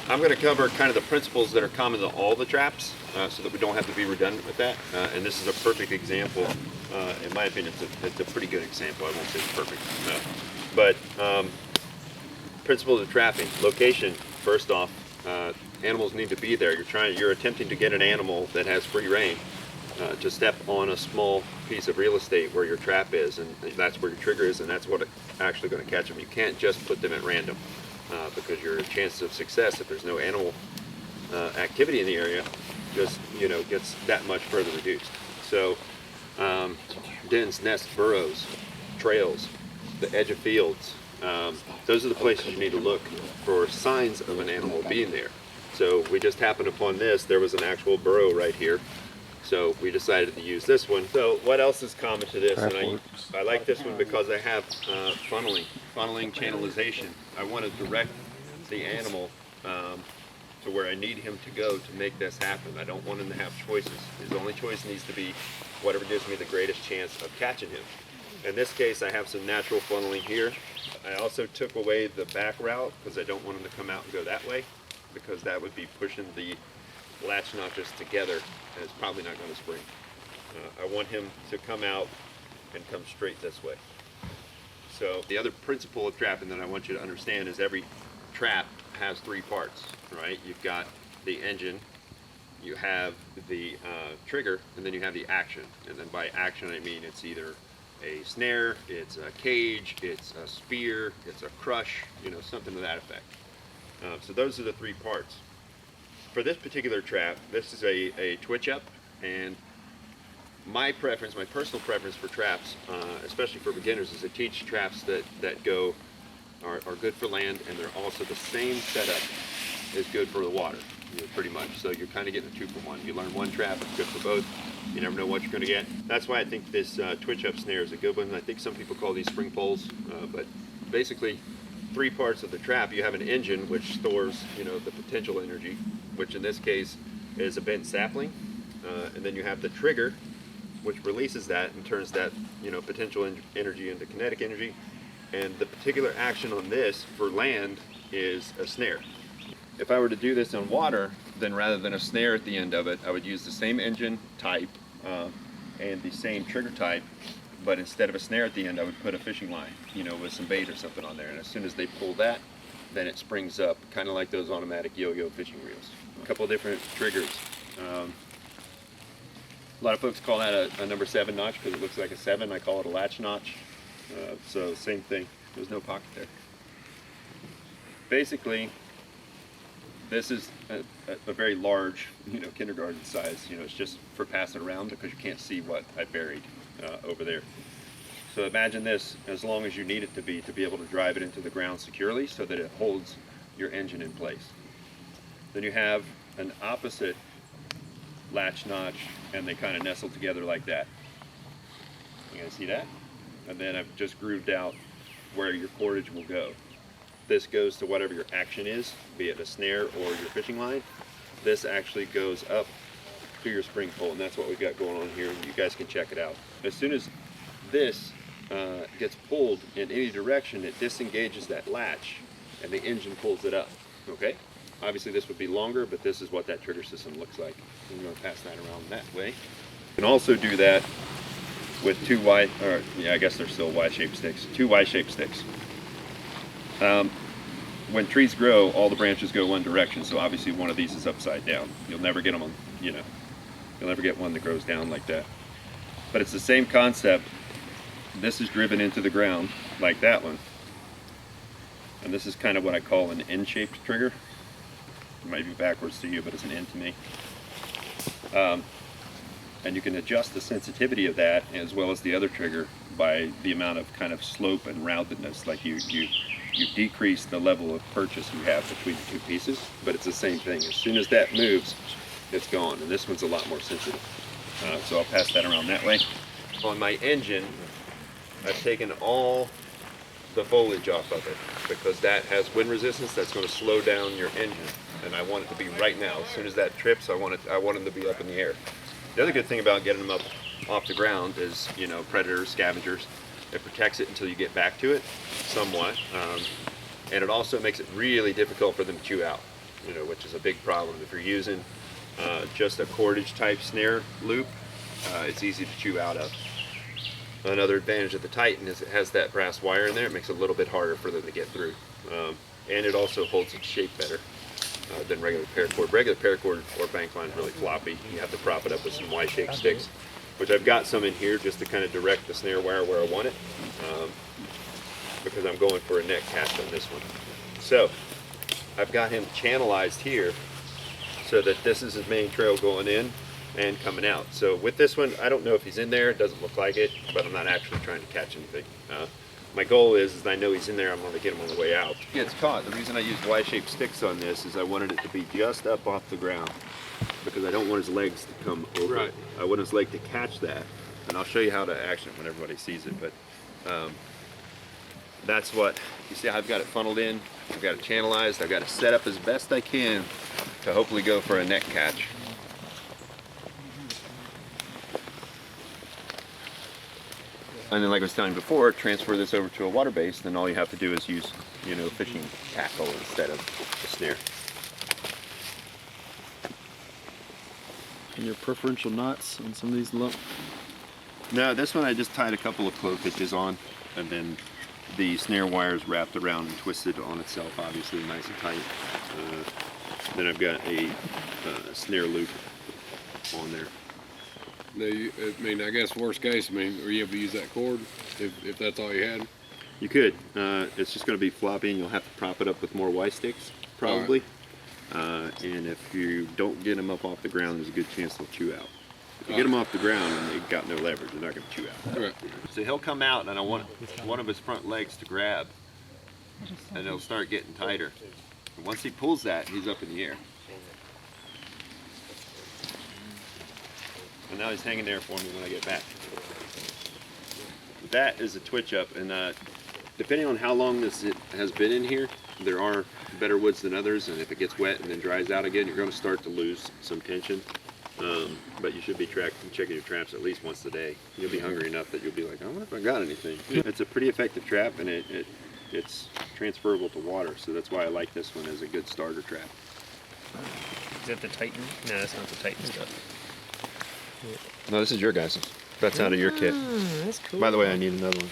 I'm going to cover kind of the principles that are common to all the traps so that we don't have to be redundant with that. And this is a perfect example. In my opinion, it's a pretty good example. I won't say it's perfect. But principles of trapping. Location, first off, animals need to be there. You're attempting to get an animal that has free reign to step on a small piece of real estate where your trap is, and that's where your trigger is, and that's what's actually going to catch them. You can't just put them at random because your chances of success, if there's no animal activity in the area, just gets that much further reduced. So dens, nests, burrows, trails, the edge of fields, those are the places you need to look for signs of an animal being there. So we just happened upon this. There was an actual burrow right here. So we decided to use this one. So what else is common to this? And I like this one because I have funneling channelization. I want to direct the animal to where I need him to go to make this happen. I don't want him to have choices. His only choice needs to be whatever gives me the greatest chance of catching him. In this case, I have some natural funneling here. I also took away the back route because I don't want him to come out and go that way, because that would be pushing the latch notches together, and it's probably not going to spring. I want him to come out and come straight this way. So the other principle of trapping that I want you to understand is every trap has three parts, right? You've got the engine, you have the trigger, and then you have the action. And then by action I mean it's either a snare, it's a cage, it's a spear, it's a crush, something to that effect. So those are the three parts. For this particular trap, this is a twitch up, and my personal preference for traps, especially for beginners, is to teach traps that are good for land, and they're also the same setup is good for the water, pretty much. So you're kind of getting a 2-for-1. You learn one trap, it's good for both. You never know what you're going to get. That's why I think this twitch up snare is a good one. I think some people call these spring poles, but basically three parts of the trap. You have an engine which stores the potential energy, which in this case is a bent sapling, and then you have the trigger, which releases that and turns that potential energy into kinetic energy. And the particular action on this for land is a snare. If I were to do this on water, then rather than a snare at the end of it, I would use the same engine type and the same trigger type, but instead of a snare at the end, I would put a fishing line, with some bait or something on there. And as soon as they pull that, then it springs up, kind of like those automatic yo-yo fishing reels. A couple of different triggers. A lot of folks call that a number 7 notch because it looks like a 7. I call it a latch notch. So same thing. There's no pocket there. Basically, this is a very large, kindergarten size. It's just for passing around because you can't see what I buried over there. So imagine this as long as you need it to be able to drive it into the ground securely so that it holds your engine in place. Then you have an opposite latch notch, and they kind of nestle together like that. You guys see that? And then I've just grooved out where your cordage will go. This goes to whatever your action is, be it a snare or your fishing line. This actually goes up to your spring pole, and that's what we've got going on here. You guys can check it out. As soon as this gets pulled in any direction, it disengages that latch, and the engine pulls it up. Okay? Obviously this would be longer, but this is what that trigger system looks like. I'm going to pass that around that way. You can also do that with two I guess they're still Y-shaped sticks. Two Y-shaped sticks. When trees grow, all the branches go one direction, so obviously one of these is upside down. You'll never get them on, you'll never get one that grows down like that. But it's the same concept. This is driven into the ground like that one. And this is kind of what I call an N-shaped trigger. It might be backwards to you, but it's an N to me. And you can adjust the sensitivity of that as well as the other trigger by the amount of kind of slope and roundedness. Like you decrease the level of purchase you have between the two pieces, but it's the same thing. As soon as that moves, it's gone. And this one's a lot more sensitive. So I'll pass that around that way. On my engine, I've taken all the foliage off of it because that has wind resistance. That's going to slow down your engine, and I want it to be right now. As soon as that trips, I want them to be up in the air. The other good thing about getting them up off the ground is, predators, scavengers. It protects it until you get back to it, somewhat, and it also makes it really difficult for them to chew out. which is a big problem. If you're using just a cordage type snare loop, it's easy to chew out of. Another advantage of the Titan is it has that brass wire in there. It makes it a little bit harder for them to get through. And it also holds its shape better than regular paracord. Regular paracord or bank line is really floppy. You have to prop it up with some Y-shaped sticks, which I've got some in here just to kind of direct the snare wire where I want it, because I'm going for a neck catch on this one. So I've got him channelized here so that this is his main trail going in and coming out. So with this one, I don't know if he's in there. It doesn't look like it, but I'm not actually trying to catch anything. My goal is I know he's in there, I'm going to get him on the way out. He gets caught. The reason I use Y-shaped sticks on this is I wanted it to be just up off the ground, because I don't want his legs to come over. Right. I want his leg to catch that, and I'll show you how to action it when everybody sees it. But that's what you see. I've got it funneled in, I've got it channelized, I've got it set up as best I can to hopefully go for a neck catch. And then, like I was telling you before, transfer this over to a water base, then all you have to do is use, fishing tackle instead of the snare. And your preferential knots on some of these lump? No, this one I just tied a couple of clove hitches on, and then the snare wire is wrapped around and twisted on itself, obviously nice and tight. Then I've got a snare loop on there. Now, I guess worst case, were you able to use that cord if that's all you had? You could. It's just going to be floppy, and you'll have to prop it up with more Y sticks, probably. Right. And if you don't get them up off the ground, there's a good chance they'll chew out. If you get them off the ground and they've got no leverage, they're not going to chew out. Right. So he'll come out, and I want one of his front legs to grab, and it'll start getting tighter. And once he pulls that, he's up in the air. And now he's hanging there for me when I get back. That is a twitch up, and depending on how long this has been in here, there are better woods than others, and if it gets wet and then dries out again, you're going to start to lose some tension. But you should be checking your traps at least once a day. You'll be hungry enough that you'll be like, I wonder if I got anything. It's a pretty effective trap, and it's transferable to water, so that's why I like this one as a good starter trap. Is that the Titan? No, that's not the Titan stuff. No, this is your guys'. That's out of your kit. That's cool. By the way, I need another one.